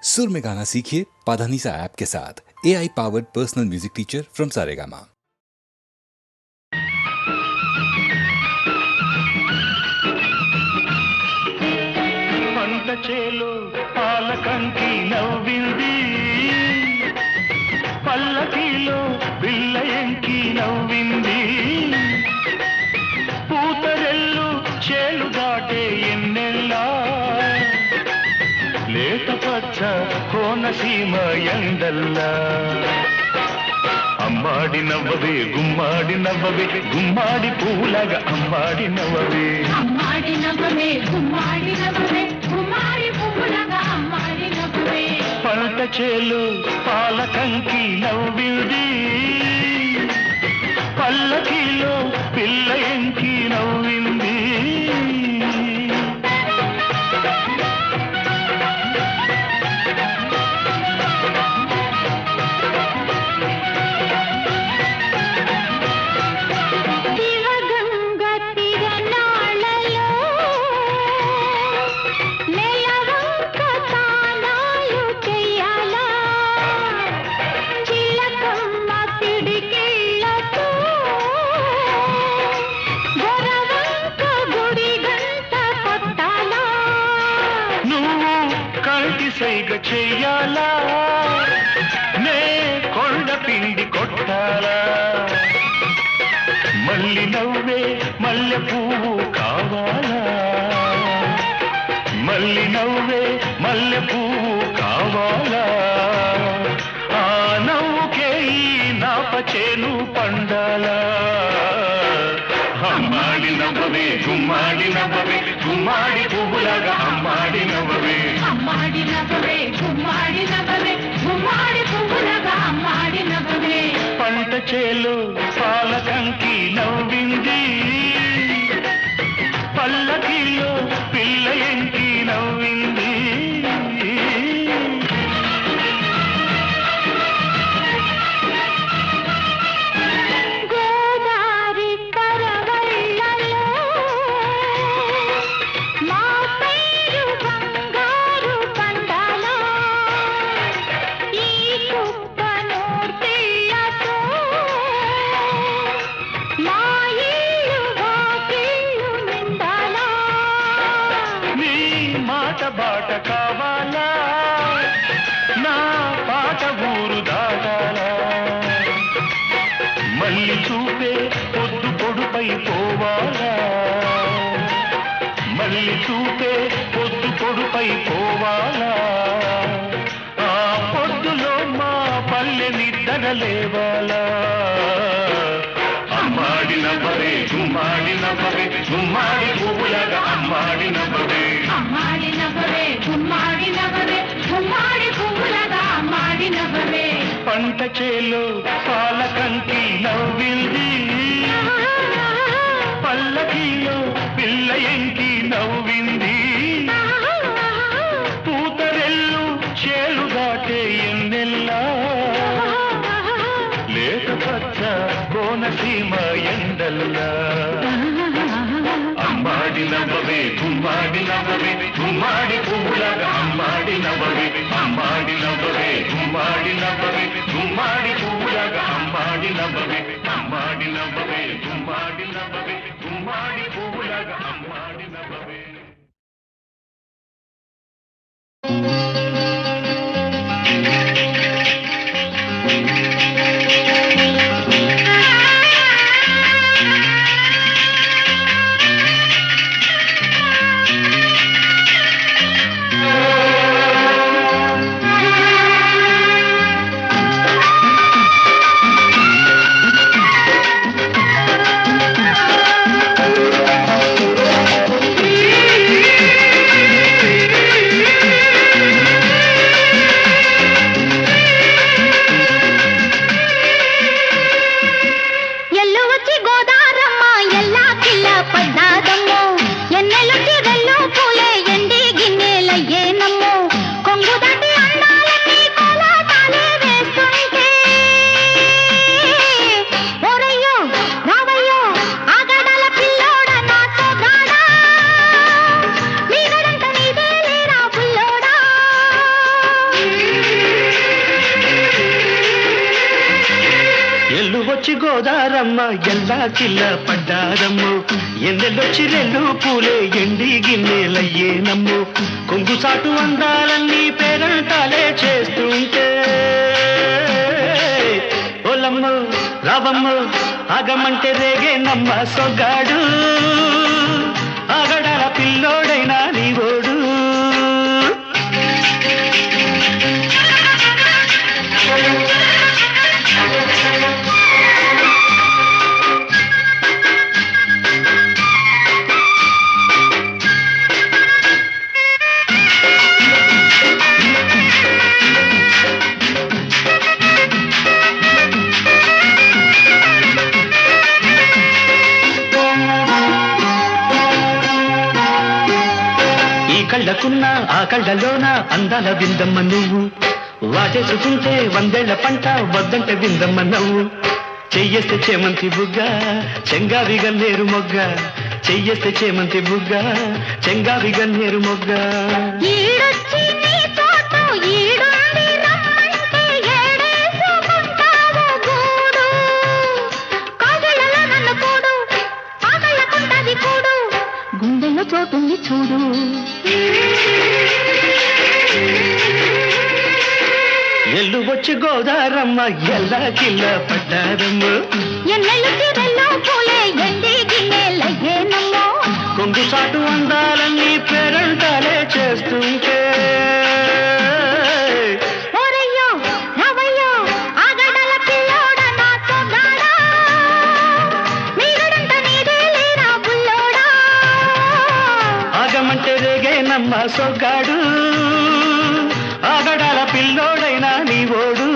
सुर में गाना सीखिए पाधानीसा ऐप के साथ। AI powered personal music teacher from Saregama. పంట చేలో పాలకంకి నవ్వింది, పల్లకిలో పిల్లయంకి నవ్వింది, పూతరెల్లు చేలు దాటే ఎన్నెల్లా, లేత పచ్చ కోనసీమ ఎండల్లా. అమ్మాడి నవ్వవే గుమ్మాడి నవ్వవే, గుమ్మాడి పూలగా అమ్మాడి నవ్వవే, అమ్మాడి నవ్వవే గుమ్మాడి నవ్వవే, గుమ్మాడి పూలగా అమ్మాడి నవ్వవే. పంట చేలు పాలకంకి నవ్వింది, పల్లకిలో పిల్లయంకి నవ్వింది. సైగ చెయ్యాలా, నే కొండ పిండి కొట్టాలా, మల్లి నవ్వే మల్లె పువ్వు కావాలా, మల్లి నవ్వే మల్లె పువ్వు కావాలా, ఆ నవ్వుకే ఈ నాప చేను పండాలా. అమ్మాడి నవ్వవే గుమ్మాడి నవ్వవే, గుమ్మాడి పువ్వులాగా అమ్మాడి నవ్వవే, అమ్మాడి నవ్వవే గుమ్మాడి నవ్వవే, గుమ్మాడి పువ్వులగా అమ్మాడి నవ్వవే. పంట చేలు పాలకంకి నవ్వింది, పల్లకిలో పిల్లయంకి నవ్వింది. బాట కావాలా, నా పాట ఊరు దాటాలా, మళ్ళీ చూపే పొద్దు పొడుపై పోవాలా, మళ్ళీ చూపే పొద్దు పొడుపై పోవాలా, ఆ పొద్దులో మా పల్లె నిద్ర లేవాలా. అమ్మాడి నవ్వవే గుమ్మాడి నవ్వవే, గుమ్మాడి పువ్వులాగా అమ్మాడి నవ్వవే, అమ్మాడి నవ్వవే గుమ్మాడి నవ్వవే, గుమ్మాడి పువ్వులగా అమ్మాడి నవ్వవే. పంట చేలు పాలకంకి నవ్వింది, పల్లకిలో పిల్లయంకి నవ్వింది, పూతరెల్లు చేలు దాటే ఎన్నెల్లా, లేత పచ్చ కోనసీమ ఎండల్లా. అమ్మాడి నవ్వవే గుమ్మాడి నవ్వవే, గుమ్మాడి పువ్వులాగా అమ్మాడి నవ్వవే, అమ్మాడి నవ్వవే గుమ్మాడి నవ్వవే, గుమ్మాడి పువ్వులాగా అమ్మాడి నవ్వవే, అమ్మాడి నవ్వవే గుమ్మాడి నవ్వవే, గుమ్మాడి పువ్వులాగా అమ్మాడి నవ్వవే. వచ్చి గోదారమ్మ ఎల్లా కిల్ల పడ్డారమ్ము ఎన్నెల్లొచ్చి రెల్లు పూలే ఎండి గిన్నెలయ్యేనమ్ము కొంగు సాటు అందాలన్నీ పేరంటాలే చేస్తుంటే ఓలమ్మ రావమ్మ ఆగమంటే రేగే నమ్మ సొగ్గాడు ఆగడాల పిల్లోడైనా నీవోడు కళ్ళకున్న ఆ కళ్ళలోన అందాల విందమ్మ నువ్వు వాటేసుకుంటే వందేళ్ల పంట వద్దంటే విందమ్మ నవ్వు చెయ్యేస్తే చేమంతి బుగ్గ చెంగావి గన్నేరు మొగ్గ చెయ్యేస్తే చేమంతి బుగ్గ చెంగావి గన్నేరు మొగ్గ గుండెలో చోటుంది చూడు ఎల్లు వచ్చి గోదారమ్మ ఎల్లా కిల్ల పడ్డారమ్మ కొంగు సాటు అందాలన్నీ పేరంటాలే చేస్తుంటే ఆగమంటే రేగేనమ్మ సొగ్గాడు ఆగడాల పిల్లోడైనా నీవోడు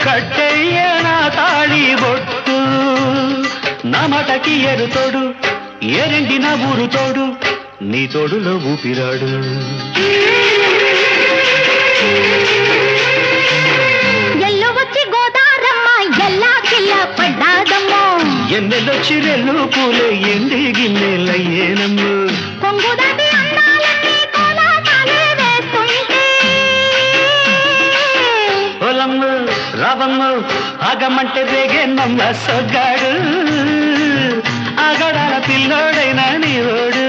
కట్టయ్య నా తాళి బొట్టు నా మాటకి ఎరు తోడు ఎరండి నా ఊరు తోడు నీ తోడులో ఊపిరాడు ఎల్లు వచ్చి గోదారమ్మ ఎల్లా కిల్ల పడ్డాదమ్మో ఎన్నెల్లొచ్చి రెల్లు పూలే ఎండి గిన్నెలయ్యేనమ్మ కొంగుదాటి అందాలన్నీ కోలాటాలే వేస్తుంటే ఓలమ్మ రావమ్మ ఆగమంటే రేగేనమ్మ సొగ్గాడు ఆగడాల పిల్లోడైనా నీవోడు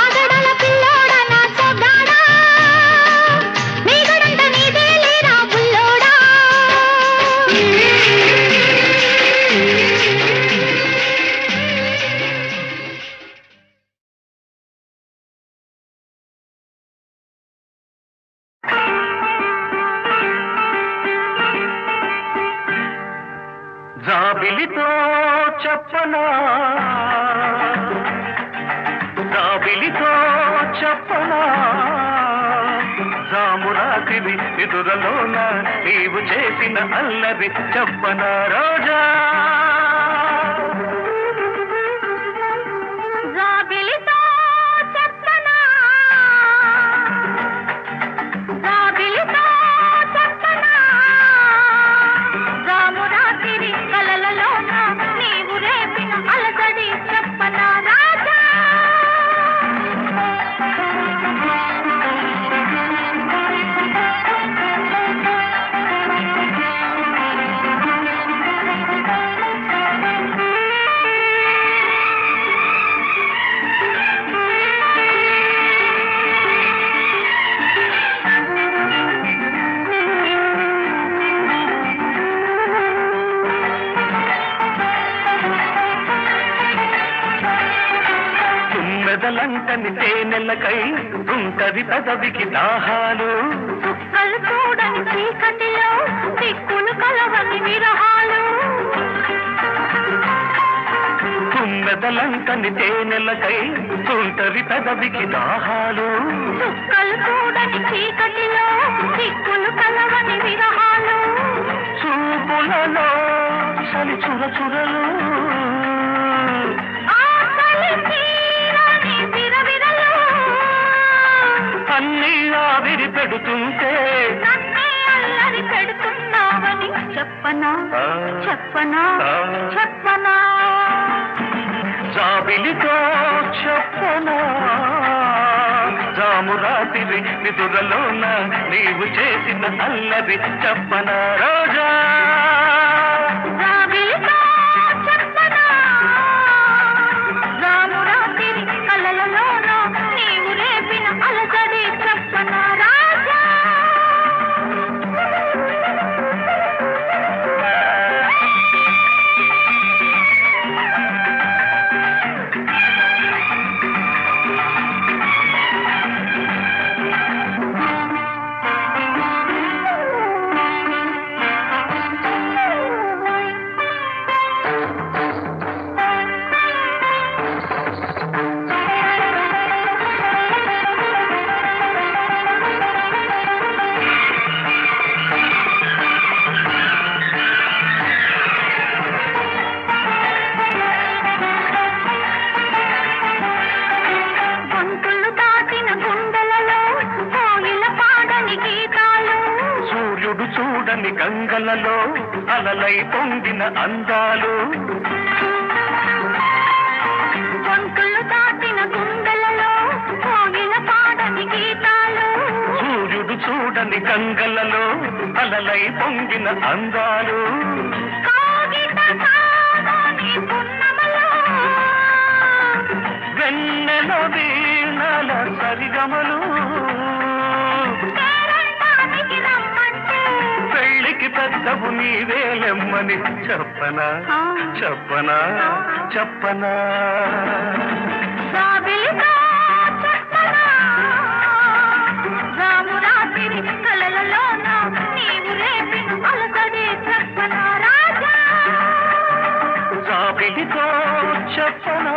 ఆగడాల పిల్లోడనా సొగ్గాడా నీగడంత నీదే లేరా బుల్లోడా జాబిలితో చెప్పనా జాబిలితో చెప్పనా జామురాతివి ఎదురలోన నీవు చేసిన అల్లరి చెప్పనా రోజా జాబిలితో చెప్పనా జాబిలితో చెప్పనా జామురాతిరి కలలలోన నీవు రేపిన అలసడి చెప్పనా రాజా తుమ్మెదలంటని తేనెలకై ఉంటది పెదవికి దాహాలు చుక్కలు చూడని చీకటిలో దిక్కులు కలవని విరహాలు తుమ్మెదలంటని తేనెలకై ఉంటది పెదవికి దాహాలు చుక్కలు చూడని చీకటిలో దిక్కులు కలవని విరహాలు చూపులలో చలి చురచురలు ఆకలి తీరని విరవిరలు అన్నీ ఆవిరి పెడుతుంటే నన్నే అల్లరి పెడుతున్నావని చెప్పనా చెప్పనా చెప్పనా జాబిలితో చెప్పనా జాము రాత్రి నిదురలోన నీవు చేసిన అల్లరి చెప్పనా రోజా రాబిలితో చెప్పనా రామురాత్రి కలలలోన నీవు రేపిన అలజడి చెప్పనా రాజా గొంతులు దాటిన గుండెలలో కోయిల పాడని గీతాలు సూర్యుడు చూడని గంగలలో అలలై పొంగిన అందాలు గొంతులు దాటిన గుండెలలో కోయిల పాడని గీతాలు సూర్యుడు చూడని గంగలలో అలలై పొంగిన అందాలు కాగిత కాదని పున్నమలో వెన్నెల వీణల సరిగమలు పేరంటానికి రమ్మంటే పెళ్ళికి పెద్దవు నీవేలెమ్మని చెప్పనా చెప్పనా చెప్పనా రాబిలితో చెప్పనా రామురాత్రి కలలలోన నీవు రేపిన అలసడి చెప్పనా రాజా జాబిలితో చెప్పనా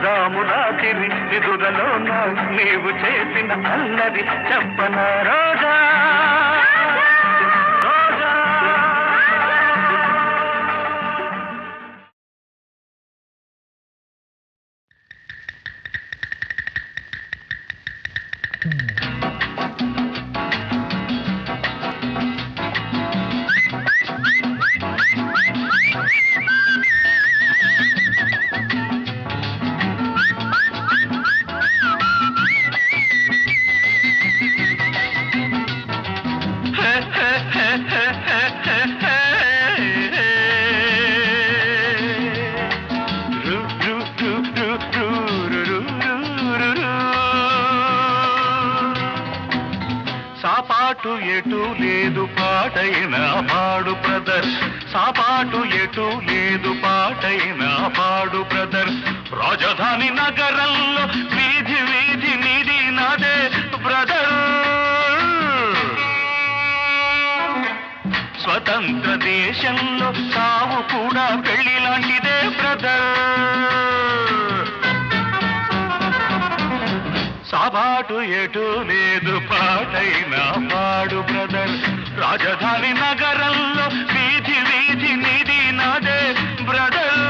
రామురాత్రి నిదురలోన నీవు చేసిన అల్లరి చెప్పనా రోజా రోజా సాపాటు ఎటు లేదు పాటైన పాడు బ్రదర్ సాపాటు ఎటు లేదు పాటైన పాడు బ్రదర్ రాజధాని నగరంలో వీధి వీధి నీది నాదే బ్రదర్ స్వతంత్ర దేశంలో సావు కూడా పెళ్లి లాంటిదే బ్రదర్ సాబాటు ఎటు లేదు పాటైన పాడు బ్రదర్ రాజధాని నగరంలో వీధి వీధి నీది నాదే బ్రదర్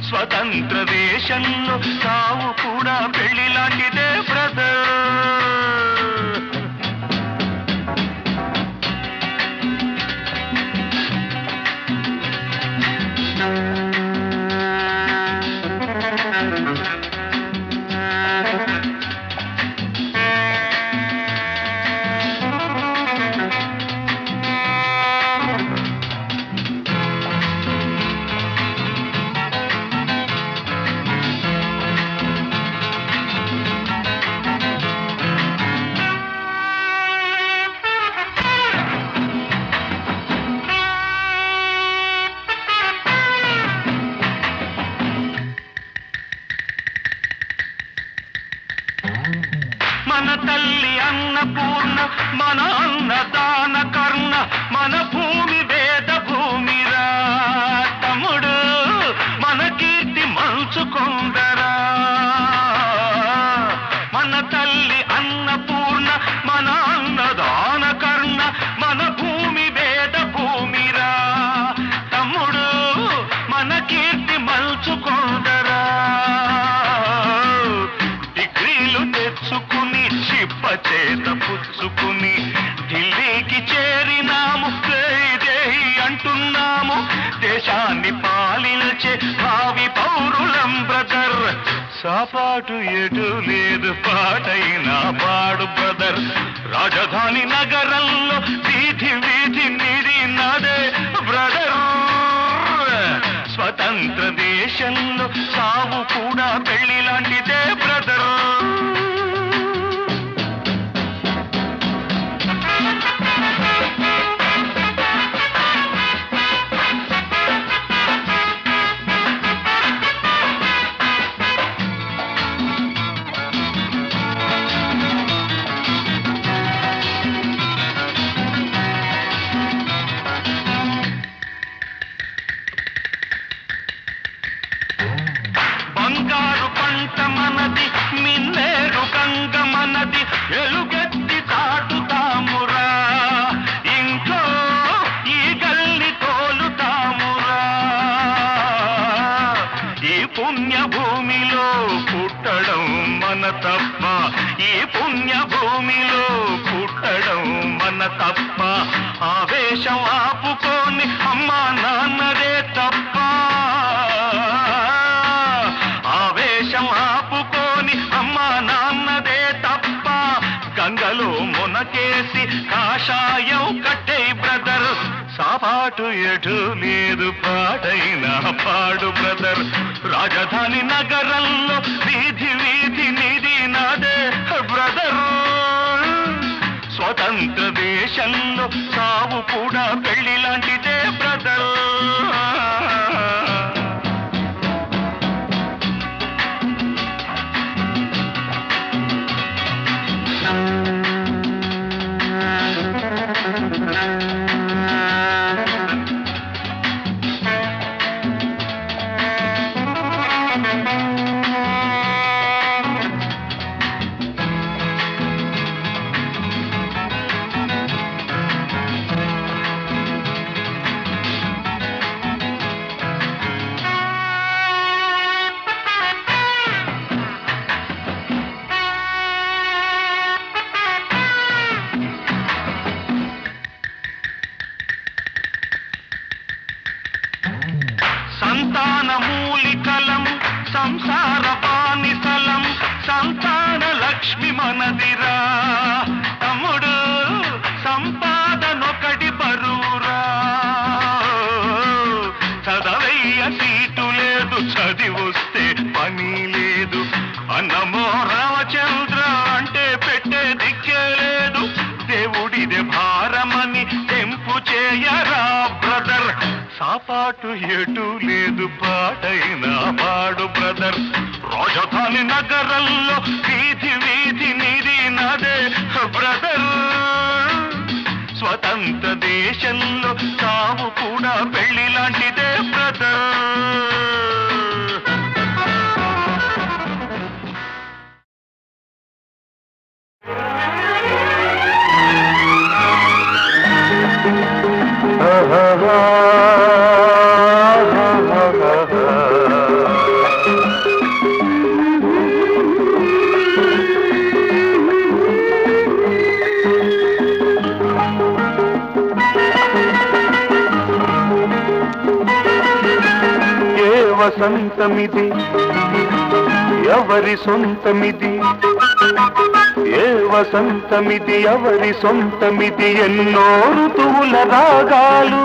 స్వతంత్ర దేశంలో సావు కూడా పెళ్లి లాంటిదే బ్రదర్ తల్లి అన్నపూర్ణ మన అన్నదాన కర్ణ మన భూమి వేద భూమిరా తమ్ముడు మన కీర్తి మంచుకొందరా మన తల్లి అన్నపూర్ణ మన అన్నదాన కర్ణ మన భూమి వేద భూమిరా తమ్ముడు మన కీర్తి మంచుకొందరా డిగ్రీలు తెచ్చుకుని చిప్ప చేత పుచ్చుకుని ఢిల్లీకి చేరినాము జై అంటున్నాము దేశాన్ని పాలించే భావి పౌరులం బ్రదర్ సాపాటు ఎటు లేదు పాటైనా పాడు బ్రదర్ రాజధాని నగరంలో వీధి వీధి నిడి నడే బ్రదర్ స్వతంత్ర దేశంలో సావు కూడా పెళ్లి లాంటిదే బ్రదర్ బంగారు పంట మనది మిన్నేరు గంగ మనది ఎలుగెత్తి చాటుతామురా ఇంట్లో ఈ గల్లి తోలుతామురా ఈ పుణ్య భూమిలో పుట్టడం మన తప్ప ఈ పుణ్య భూమిలో పుట్టడం మన తప్ప ఆవేశం ఆపుకొని అమ్మా నాన్నదే తప్ప ఆపుకోని అమ్మా నాన్నదే తప్ప గంగలో మునకేసి కాషాయం కట్టే బ్రదర్ సాపాటు ఎటు లేదు పాటైనా పాడు బ్రదర్ రాజధాని నగరంలో వీధి వీధి నిధి నాదే బ్రదర్ స్వతంత్ర దేశంలో సావు కూడా పెళ్లి లాంటిదే బ్రదర్ సంతాన మూలికలం సంసార బానిసలం సంతాన లక్ష్మి మనదిరా తమ్ముడు సంపాదనొకటి బరువురా చదవయ్య సీటు లేదు చదివొస్తే పని లేదు అన్నమో రామచంద్ర అంటే పెట్టే దిక్కే లేదు దేవుడిదే భారమని తెంపు చేయరా బ్రదర్ సాపాటు ఎటు లేదు పాటైనా పాడు బ్రదర్ రాజధాని నగరంలో వీధి వీధి నిధి నదే బ్రదర్ స్వతంత్ర దేశంలో సావు కూడా పెళ్లి లాంటిదే బ్రదర్ వసంతమిది ఎవరి సొంతమిది ఏ వసంతమిది ఎవరి సొంతమిది ఎన్నో ఋతువుల రాగాలు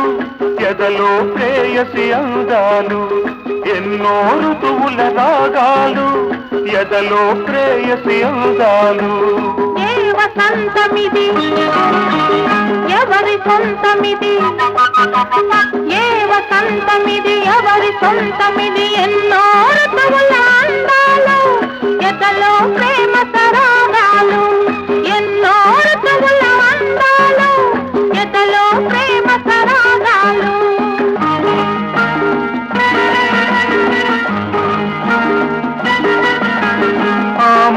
ఎదలో ప్రేయసి అందాలు ఎన్నో ఋతువుల రాగాలు ఎదలో ప్రేయసి అందాలు ఏ వసంతమిది ఎవరి సొంతమిది ఏ వసంతమిది ఎవరి సొంతమిది ఎన్నో ఋతువుల అందాలు ఎదలో ప్రేమ సరాగాలు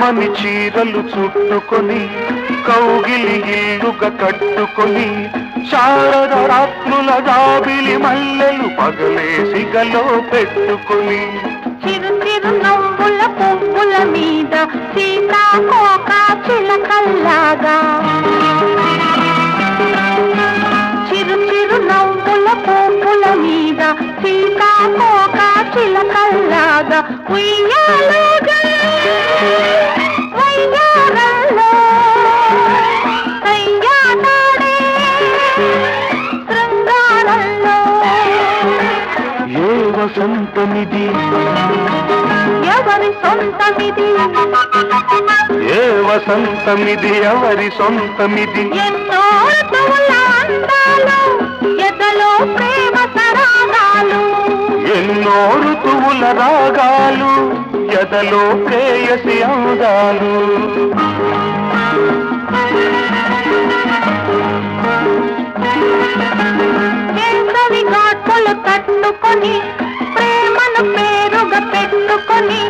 ఆమని చీరలు చుట్టుకొని కౌగిలి ఇల్లుగా కట్టుకొని శారద రాత్రుల జాబిలి మల్లెలు పగలేసి గలో పెట్టుకొని చిరు చిరు నవ్వుల పువ్వుల మీద సీతాకోక చిలకల్లాగా చిరు చిరు నవ్వుల పువ్వుల మీద సీతాకోక చిలకల్లాగా ఉయ్యాలుగా వయ్యారంలో కయ్యాడాడే శృంగారంలో ఏ వసంతమిది ఎవరి సొంతమిది ఏ వసంతమిది ఎవరి సొంతమిది ఎన్నో ఋతువుల అందాలు ఎదలో ప్రేమ సరాగాలు ఎన్నో ఋతువుల రాగాలు ఎదలో ప్రేయసి అందాలు వేసవి ఘాట్లు తట్టుకొని ప్రేమను పేరుగా పెట్టుకొని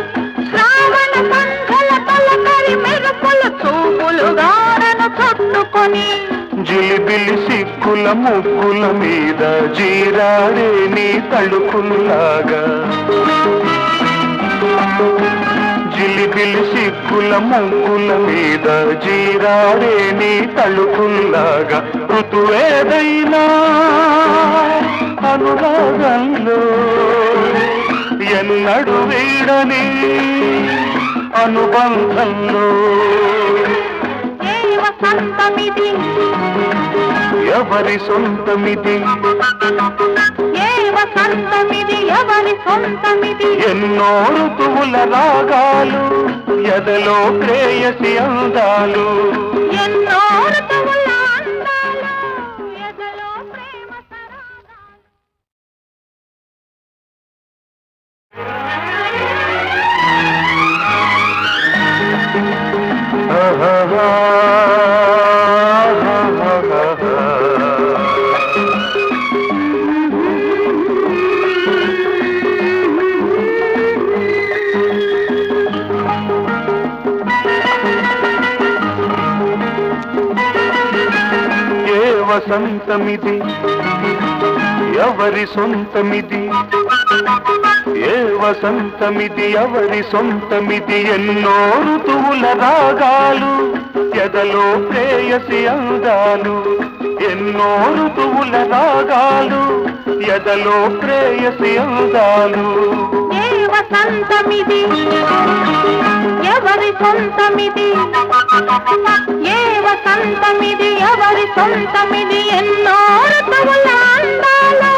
శ్రావణ సంధ్యల తొలకరి మెరుపులు చూపులు గారను చుట్టుకొని జిలిబిలి సిక్కుల ముగ్గుల మీద జీరాడే నీ తళుకుల్లాగా జిలిబిలి సిక్కుల ముగ్గుల మీద జీరాడే నీ తళుకుల్లాగా ఋతువేదైనా అనురాగంలో ఎన్నడు వీడని అనుబంధంలో ఏ వసంతమిది ఎవరి సొంతమిది ఏ వసంతమిది ఎవరి సొంతమిది ఎన్నో ఋతువుల రాగాలు ఎదలో ప్రేయసి అందాలు ఎన్నో ఋతువుల అందాలు ఎదలో ప్రేమ సరాగాలు ఏ వసంతమిది ఎవరి సొంతమిది ఏ వసంతమిది ఎవరి సొంతమిది ఎన్నో ఋతువుల రాగాలు ఎదలో ప్రేయసి అందాలు ఎన్నో ఋతువుల రాగాలు ఎదలో ప్రేయసి అందాలు ఏ వసంతమిది ఎవరి సొంతమిది ఏ వసంతమిది ఎవరి సొంతమిది ఎన్నో ఋతువుల అందాలు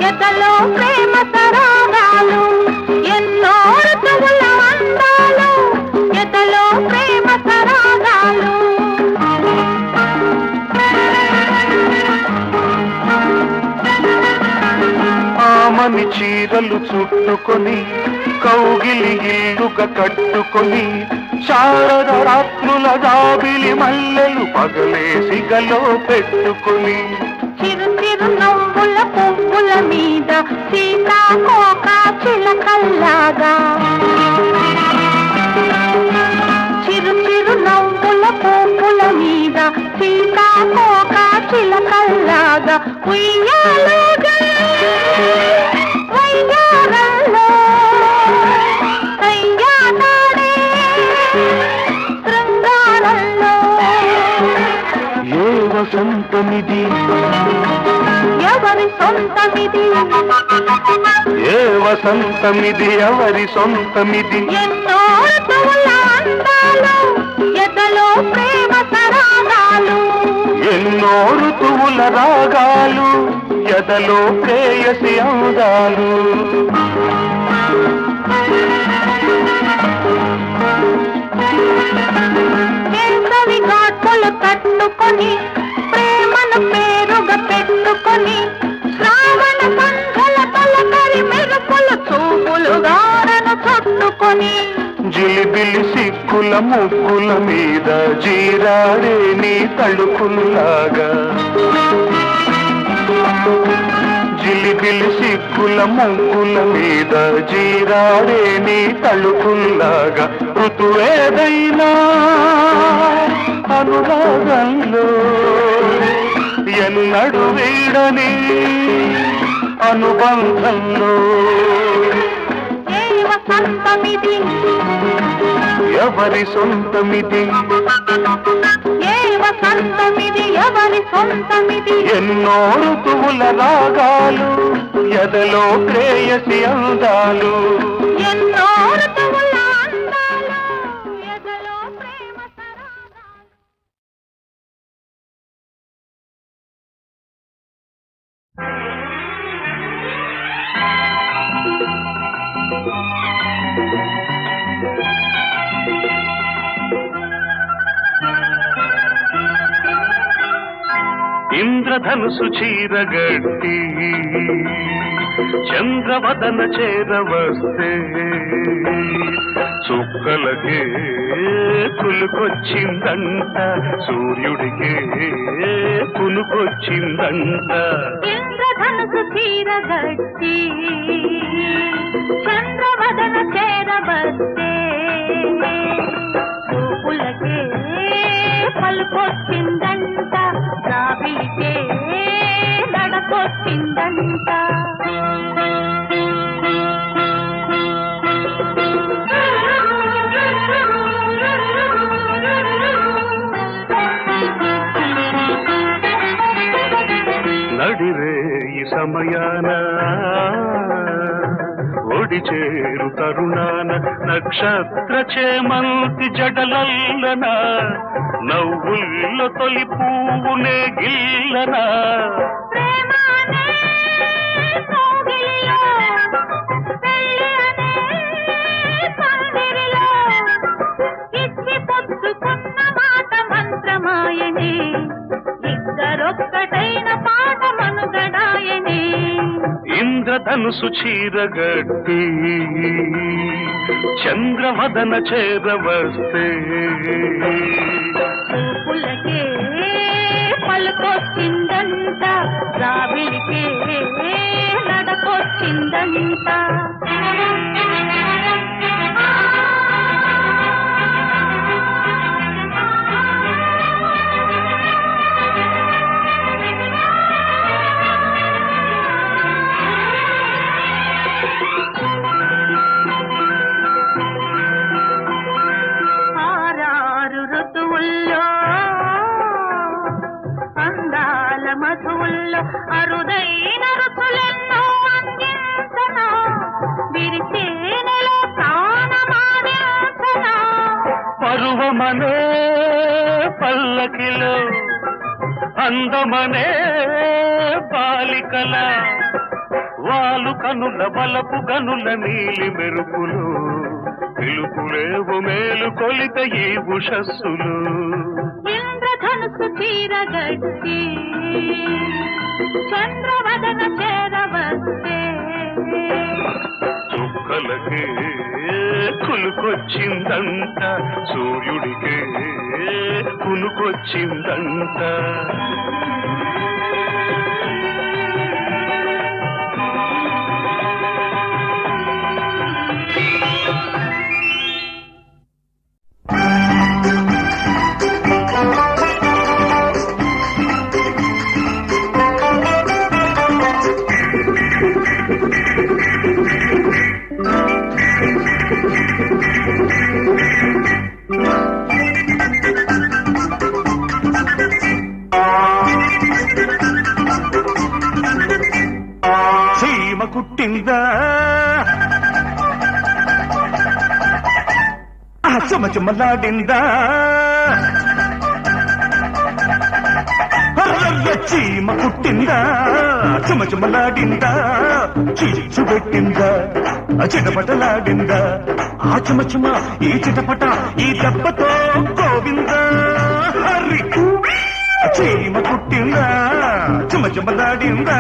ఎదలో ప్రేమ సరాగాలు ఎన్నో ఋతువుల అందాలు ఎదలో ప్రేమ సరాగాలు ఆమని చీరలు చుట్టుకొని కౌగిలి ఇల్లుగా కట్టుకొని శారద రాత్రుల జాబిలి మల్లెలు పగలేసి గలో పెట్టుకొని చిరు చిరు నవ్వుల పువ్వుల మీద సీతాకోక చిలకల్లాగా చిరు చిరు నవ్వుల పువ్వుల మీద సీతాకోక చిలకల్లాగా ఉయ్యాలుగా వయ్యారంలో కయ్యాడాడే శృంగారంలో ఏ వసంతమిది ఎవరి సొంతమిది ఏ వసంతమిది ఎవరి సొంతమిది ఎన్నో ఋతువుల అందాలు ఎదలో ప్రేమ సరాగాలు ఎన్నో ఋతువుల రాగాలు ఎదలో ప్రేయసి అందాలు వేసవి ఘాట్లు తట్టుకొని ప్రేమను పేరుగా పెట్టుకొని శ్రావణ సంధ్యల తొలకరి మెరుపులు చూపులు గారను చుట్టుకొని జిలిబిలి సిక్కుల ముగ్గుల మీద జీరాడే నీ తళుకుల్లాగా జిలిబిలి సిగ్గుల ముగ్గుల మీద జీరాడే నీ తలుపుల్లాగా ఋతువేదైనా అనురాగంలో ఎన్నడు వీడని అనుబంధంలో ఏ వసంతమిది ఎవరి సొంతమిది ఏ వసంతమిది ఎవరి సొంతమిది ఎన్నో ఋతువుల రాగాలు ఎదలో ప్రేయసి అందాలు ఎన్నో ఋతువుల అందాలు ఎదలో ప్రేమ సరాగాలు. ఇంద్రధనుసు చీరగట్టి చంద్రవదన చేరవస్తే చుక్కలకే కులుకొచ్చిందంట సూర్యుడికే కునుకొచ్చిందంట ఇంద్రధనుసు చీరగట్టి చంద్రవదన చేరవస్తే చూపులకే పలుకొచ్చిందంట రావికే నడకొచ్చిందంట నడిరే ఈ సమయాన ఒడి చేరు తరుణాన నక్షత్ర చేమంతి జడలల్లన నవ్వుల్లో తొలి పువ్వునే గిల్లనా ప్రేమానే కోగిలిలో పెళ్ళి అనే పందిరిలో ఇచ్చి పుచ్చుకున్న మాట మంత్రమాయనే ఇద్దరొక్కటైన పాట మనుగడాయనే ఇంద్రధనుసు చీరగట్టి చంద్రవదన చేరవస్తే చూపులకే పలుకొచ్చిందంట రావిలికే నడకొచ్చిందంట ఆరారు ఋతువుల్లో అందాల మధువుల్లో అరుదైన రుచులెన్నో అందించనా విరిచేనెలో ప్రాణమాదించనా పరువమనే పల్లకిలో అందమనే బాలికల వాలు కనుల బలపు గనుల నీలి మెరుపులు పిలుపులేవు మేలు కొలిత ఈ ఉషస్సులు ఇంద్రధనుసు చీరగట్టి చంద్రవదన చేరవస్తే చుక్కలకే కులుకొచ్చిందంట సూర్యుడికే కునుకొచ్చిందంట చీమ కుట్టిందా చెమచెమలాడిందా చీమ కుట్టిందా చెమచెమలాడిందా చిచ్చు పెట్టిందా చిటపటలాడిందా ఆ చెమచెమ ఈ చిటపట ఈ దెబ్బతో గోవిందా హరి చీమ కుట్టిందా చెమచెమలాడిందా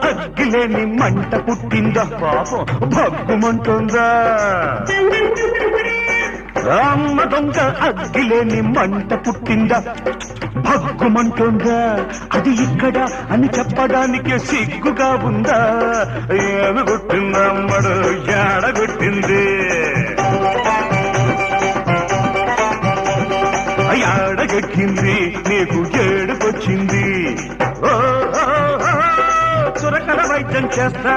అగ్గిలేని మంట పుట్టిందా పాపం భగ్గుమంటుందా అమ్మ దొంగ అగ్గిలేని మంట పుట్టిందా భగ్గుమంటుందా అది ఇక్కడ అని చెప్పడానికి సిగ్గుగా ఉందా ఏమి కొట్టిందా అమ్మడు ఏడగొట్టింది ఏడగొట్టింది నీకు ఏడుకొచ్చింది చురకల వైద్యం చేస్తా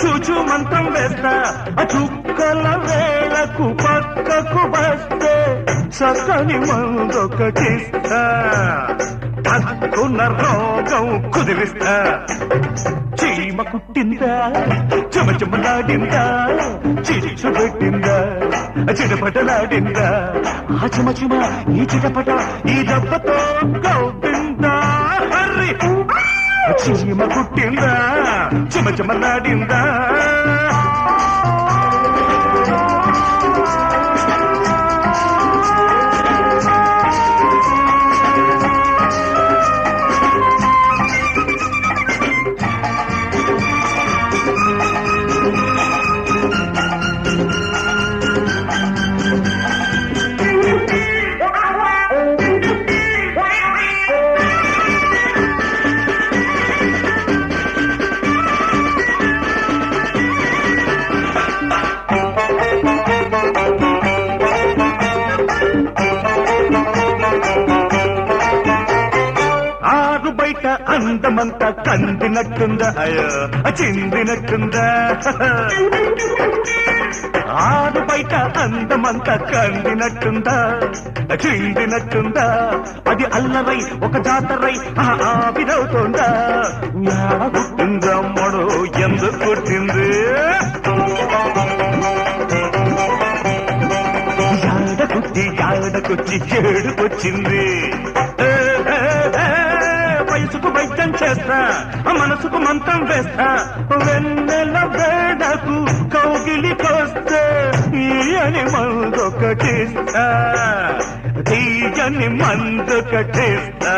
చూచూ మంత్రం వేస్తా ఆ చుక్కల వేళకు పక్కకు వస్తే చక్కని మందొకటిస్తా తక్కున్న రోగం కుదిరిస్తా చీమ కుట్టిందా చెమచెమలాడిందా చిచ్చు పెట్టిందా చిటపటలాడిందా ఆ చెమచిమ ఈ చిటపట ఈ దెబ్బతో కౌపిందా హర్రి చీమ కుట్టిందా చెమచెమలాడిందా అందమంతా కందినట్టుందా అయ్యో చిందినట్టుందా ఆరు బయట అందమంతా కందినట్టుందా చిందినట్టుందా అది అల్లరై ఒక జాతరై ఆవిరవుతుందా పుట్టిందమ్మడు ఎందుకు పుట్టింది యాడకొచ్చి ఏడుకొచ్చింది వయసుకు వైద్యం చేస్తా మనసుకు మంత్రం వేస్తా వెన్నెల వేడకు కౌగిలికొస్తే తీయని మందొకటిస్తా తీయని మందొకటిస్తా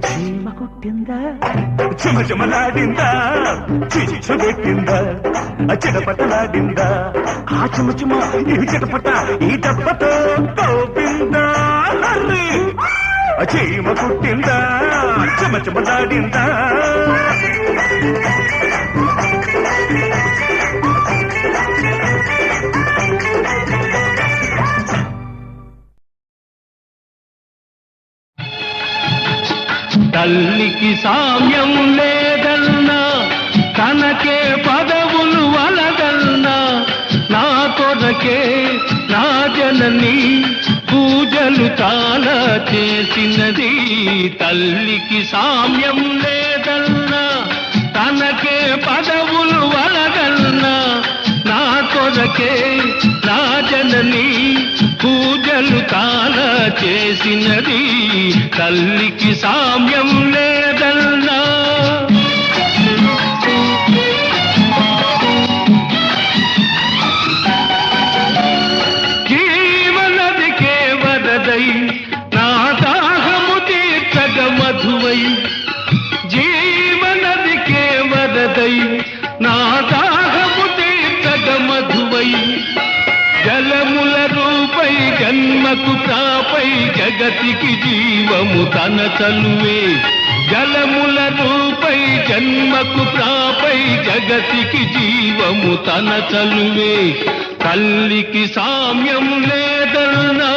చీమ కుట్టిందా చెమచెమలాడిందా చిచ్చు పెట్టిందా చిటపటలాడిందా ఆ చెమచెమ ఈ చిటపట ఈ దెబ్బతో కౌపిందా చీమ కుట్టిందా చెమచెమలాడిందా తల్లికి సామ్యం లేదన్నా తనకే పదవులు వలదన్నా నా కొరకే నా జనని పూజలు చాలా చేసినది తల్లికి సామ్యం లేదన్నా తనకే పదవులు వలదన్నా నా కొరకే నా జనని పూజలు చాలా చేసినది తల్లికి సామ్యం లేదన్నా జీవనదికే వరదై నా దాహము తీర్చగ మధువై జీవనదికే వరదై నా దాహము తీర్చగ మధువై జలముల రూపై జన్మకు ప్రాపై జగతికి జీవము తన చలువే జలముల రూపై జన్మకు ప్రాపై జగతికి జీవము తన చలువే తల్లికి సామ్యం లేదన్నా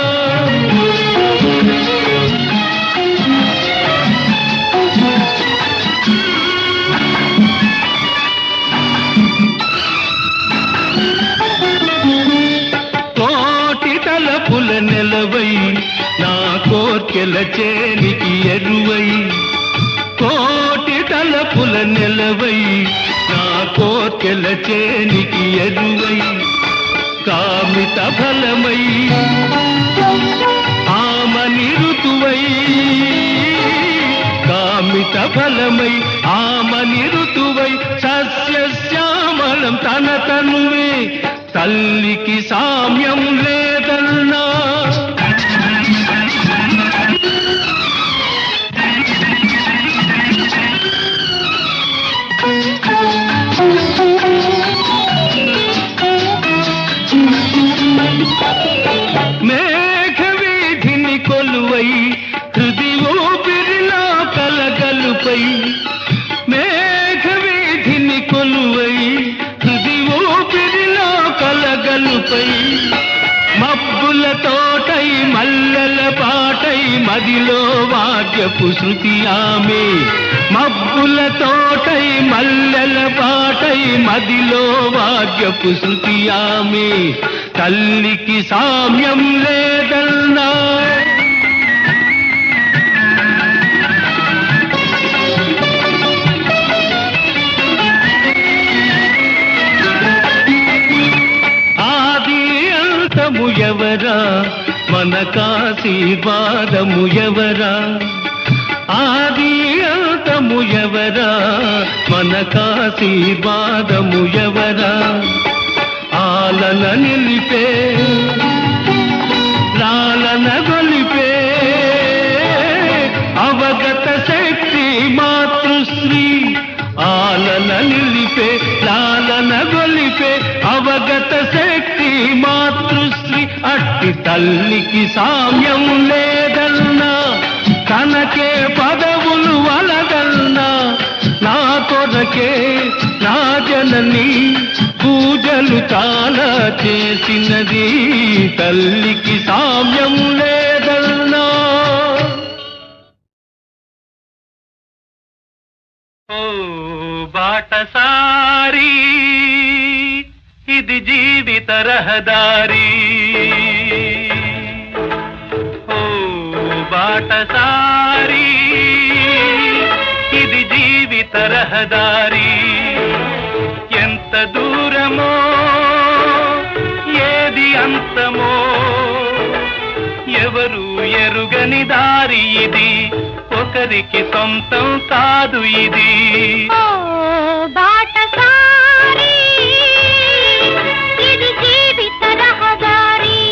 తలపుల నెలవై నా కోర్కెల చేనికి ఎరువై కోటి తలపుల నెలవై నా కోర్కెల చేనికి ఎరువై కామిత ఫలమై ఆమని ఋతువై కామిత ఫలమై ఆమని ఋతువై సస్యశ్యామలం తన తనువే తల్లికి సామ్యం లేదన్నా మబ్బుల తోటై మల్లెల పాటై మదిలో వాద్యపు శృతి ఆమె. మబ్బుల తోటై మల్లెల పాటై మదిలో వాద్యపు శృతి ఆమె. తల్లికి సామ్యం లేదన్నా ఎవరా మనకాశీర్వాదము ఎవరా? ఆది అంతము ఎవరా మనకాశీర్వాదము ఎవరా? ఆలన నిలిపే లాలన గొలిపే అవగత శక్తి మాతృశ్రీ. ఆలన నిలిపే లాలన గొలిపే అవగత శక్తి మాతృశ్రీ. అట్టి తల్లికి సామ్యం లేదన్నా తనకే పదవులు వలదన్నా. నా కొరకే నా జనని పూజలు చాలా చేసినది తల్లికి సామ్యం లేదన్నా. ఓ బాటసారి ఇది జీవిత రహదారి. ఓ బాటసారి ఇది జీవిత రహదారి. ఎంత దూరమో ఏది అంతమో ఎవరు ఎరుగని దారి ఇది. ఒకరికి సొంతం కాదు ఇది. ఓ బాటసారి ఇది జీవిత రహదారి.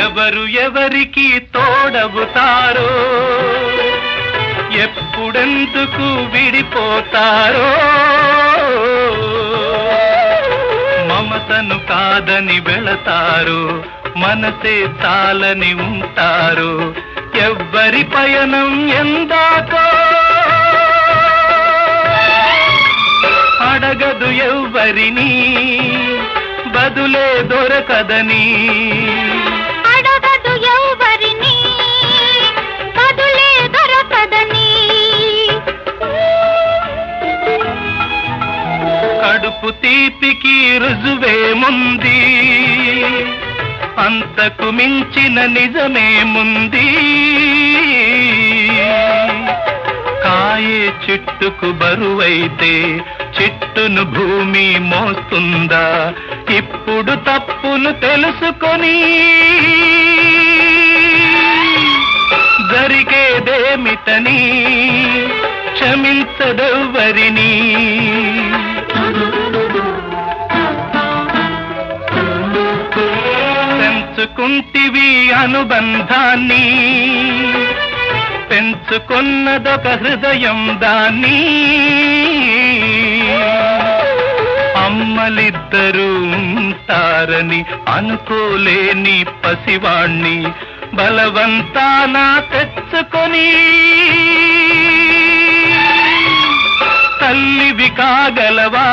ఎవరు ఎవరికి తోడవుతారో ఎప్పుడెందుకు విడిపోతారో. మమతను కాదని వెళతారు మనసే చాలని ఉంటారు. ఎవ్వరి పయనం ఎందాకో అడగదు ఎవ్వరిని బదులే దొరకదని. అడగదు ఎవరిని బదులే దొరకదని. కడుపు తీపికి రుజువేముంది అంతకు మించిన నిజమేముంది. కాయే చిట్టుకు బరువైతే చిట్టును భూమి మోస్తుందా? ఇప్పుడు తప్పును తెలుసుకొని జరిగేదేమిటని క్షమించదెవ్వరిని. పెంచుకుంటివి అనుబంధాన్ని పెంచుకున్నదొక హృదయం దాన్ని. అమ్మలిద్దరూ ఉంటారని అనుకోలేని పసివాణ్ణి బలవంతాన తెచ్చుకొని తల్లివి కాగలవా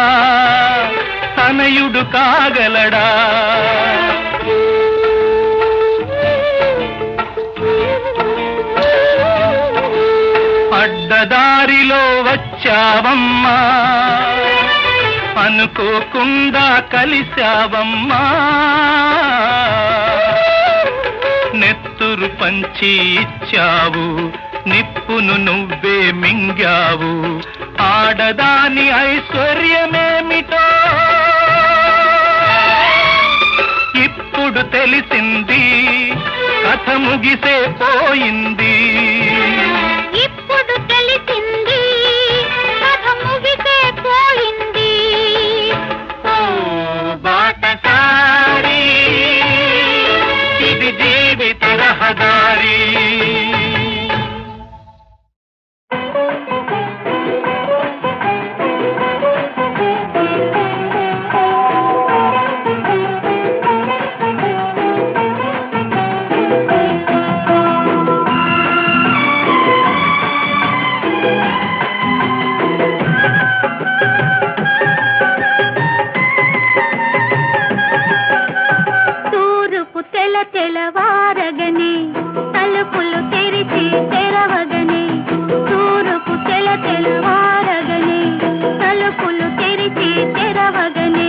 తనయుడు కాగలడా? అడ్డదారిలో వచ్చావమ్మా అనుకోకుండా కలిశావమ్మా. నెత్తురు పంచి ఇచ్చావు నిప్పును నువ్వే మింగావు. ఆడదాని ఐశ్వర్యమేమిటో ఇప్పుడు తెలిసింది. కథ ముగిసే పోయింది. ఇప్పుడు తెలిసింది కథ ముగిసే పోయింది. ఓ బాటసారి ఇది జీవిత రహదారి. తలుపులు తెరిచి తెరవగనే తూరుపు తెలవారగనే తలుపులు తెరిచి తెరవగనే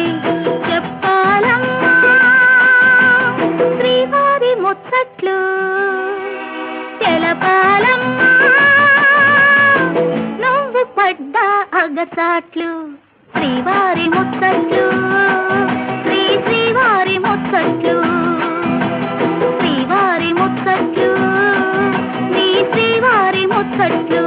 చెప్పాలమ్మా శ్రీవారి ముచ్చట్లు తెలపాలమ్మా నువ్వు పడ్డ అగచాట్లు శ్రీవారి ముచ్చట్లు శ్రీవారి ముచ్చట్లు శ్రీవారి ముచ్చట్లు శ్రీవారి ముచ్చట్లు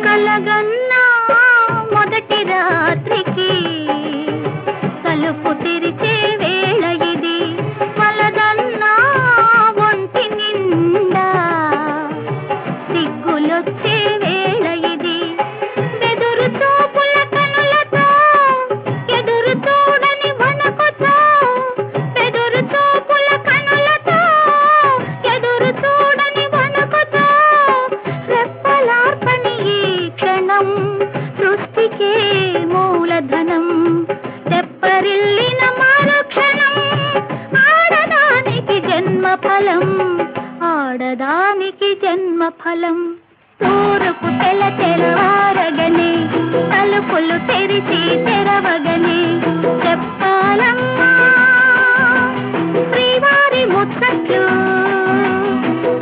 కలగన్నా మొదటి రాత్రికి తలుపు తెరిచే వేళ ఇది మలదన్నా ఒంటి నిండా సిగ్గులొచ్చే వేళ ఇది బెదురు చూపుల కనులతో ఎదురు చూడని వణకుతో బెదురు చూపుల కనులతో ఎదురు చూడని వణకుతో రెప్పలార్పని ఈ క్షణం సృష్టికే మూలధనం తెప్పరిల్లిన మరుక్షణం ఆడదానికి జన్మఫలం ఆడదానికి జన్మఫలం తూరుపు తెలవారగనే తలుపులు తెరిచి తెరవగనే చెప్పాలమ్మా శ్రీవారి ముచ్చట్లు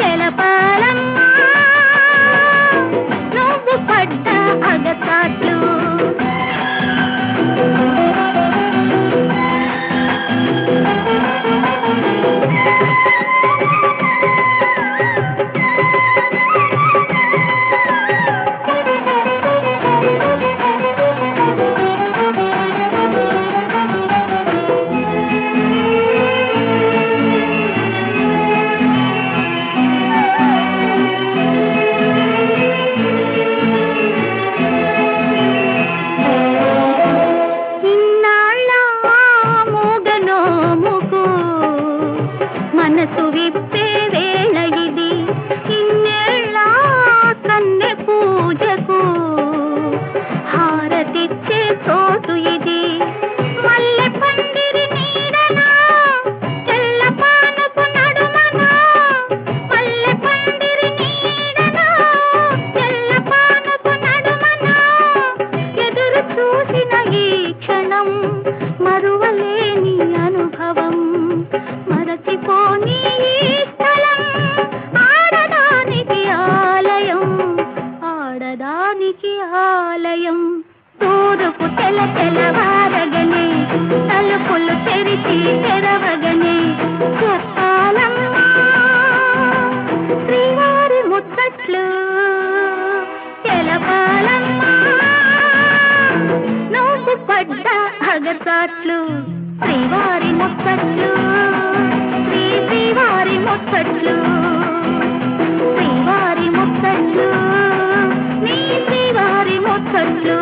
తెలపాలమ్మా నువ్వు పడ్డ అగచాట్లు మనసు విప్పే వేళ ఇది ఇన్నేళ్ళ కన్నె పూజకు హారతిచ్చే చోటు ఇది మల్లె పందిరి నీడన తెల్ల పానపు నడుమన మల్లె పందిరి నీడన తెల్ల పానపు నడుమన ఎదురు చూసిన ఈ క్షణం మరువలేని అనుభవం మరచిపోని ఈ స్థలం ఆడదానికి ఆలయం ఆడదానికి ఆలయం తూరుపు తెలవారగనే తలుపులు తెరిచి తెరవగనే చెప్పాలమ్మా శ్రీవారి ముచ్చట్లు తెలపాలమ్మా నువ్వు పడ్డ అగచాట్లు శ్రీవారి ముచ్చట్లు శ్రీవారి ముచ్చట్లు శ్రీవారి ముచ్చట్లు శ్రీవారి ముచ్చట్లు